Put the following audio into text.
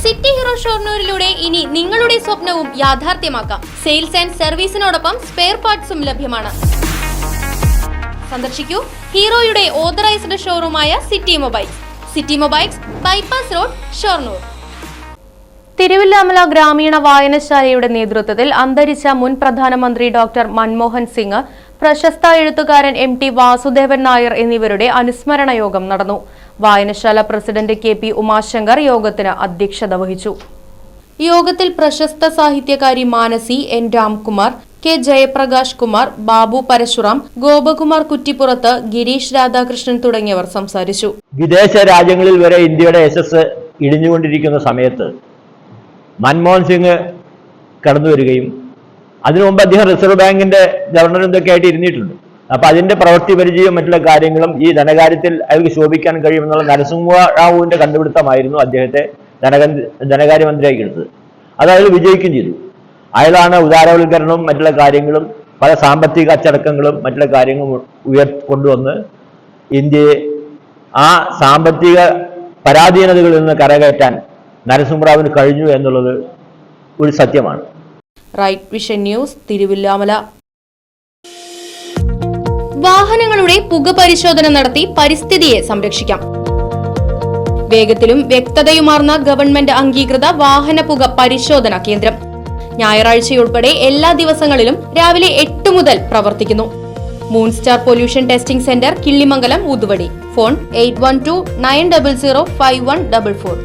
City hero ഷൊർണൂരിലൂടെ ഇനി നിങ്ങളുടെ സ്വപ്നവും യാഥാർത്ഥ്യമാക്കാം. സെയിൽസ് ആൻഡ് സർവീസിനോടൊപ്പം സ്പെയർ പാർട്സും ലഭ്യമാണ്. സന്ദർശിക്കൂ ഹീറോയുടെ ഓതറൈസ്ഡ് ഷോറൂമായ city mobiles. City mobiles, bypass road, Shoranur. Thiruvilwamala ഗ്രാമീണ വായനശാലയുടെ നേതൃത്വത്തിൽ അന്തരിച്ച മുൻ പ്രധാനമന്ത്രി ഡോക്ടർ മൻമോഹൻ സിംഗ്, പ്രശസ്ത എഴുത്തുകാരൻ MT വാസുദേവൻ നായർ എന്നിവരുടെ അനുസ്മരണ യോഗം നടന്നു. വായനശാല പ്രസിഡന്റ് KP ഉമാശങ്കർ യോഗത്തിന് അധ്യക്ഷത വഹിച്ചു. യോഗത്തിൽ പ്രശസ്ത സാഹിത്യകാരി മാനസി, N രാംകുമാർ, K ജയപ്രകാശ് കുമാർ, ബാബു പരശുറാം, ഗോപകുമാർ കുറ്റിപ്പുറത്ത്, ഗിരീഷ് രാധാകൃഷ്ണൻ തുടങ്ങിയവർ സംസാരിച്ചു. വിദേശ രാജ്യങ്ങളിൽ വരെ ഇന്ത്യയുടെ യശസ് ഇടിഞ്ഞുകൊണ്ടിരിക്കുന്ന സമയത്ത് മൻമോഹൻ സിംഗ് കടന്നു വരികയും അതിനു മുമ്പ് അദ്ദേഹം റിസർവ് ബാങ്കിന്റെ ഗവർണർ എന്തൊക്കെ ആയിട്ട് ഇരുന്നിട്ടുണ്ട്. അപ്പൊ അതിന്റെ പ്രവൃത്തി പരിചയവും മറ്റുള്ള കാര്യങ്ങളും ഈ ധനകാര്യത്തിൽ അയാൾക്ക് ശോഭിക്കാൻ കഴിയുമെന്നുള്ള നരസിംഹറാവുവിന്റെ കണ്ടുപിടുത്തമായിരുന്നു അദ്ദേഹത്തെ ധനകാര്യമന്ത്രിയാക്കി എടുത്തത്. അത് അയാൾ വിജയിക്കുകയും ചെയ്തു. അയാളാണ് ഉദാരവൽക്കരണവും മറ്റുള്ള കാര്യങ്ങളും പല സാമ്പത്തിക അച്ചടക്കങ്ങളും മറ്റുള്ള കാര്യങ്ങളും കൊണ്ടുവന്ന് ഇന്ത്യയെ ആ സാമ്പത്തിക പരാധീനതകളിൽ നിന്ന് കരകയറ്റാൻ നരസിംഹറാവിന് കഴിഞ്ഞു എന്നുള്ളത് ഒരു സത്യമാണ്. Right vision news, Thiruvillamala. വാഹനങ്ങളുടെ പുക പരിശോധന നടത്തി പരിസ്ഥിതിയെ സംരക്ഷിക്കാം. വേഗത്തിലും വ്യക്തതയുമാർന്ന ഗവൺമെന്റ് അംഗീകൃത വാഹന പുക പരിശോധന കേന്ദ്രം ഞായറാഴ്ചയുൾപ്പെടെ എല്ലാ ദിവസങ്ങളിലും രാവിലെ 8 മുതൽ പ്രവർത്തിക്കുന്നു. Moonstar pollution testing centre, Killimangalam, Oothuvadi. Phone 8129005144.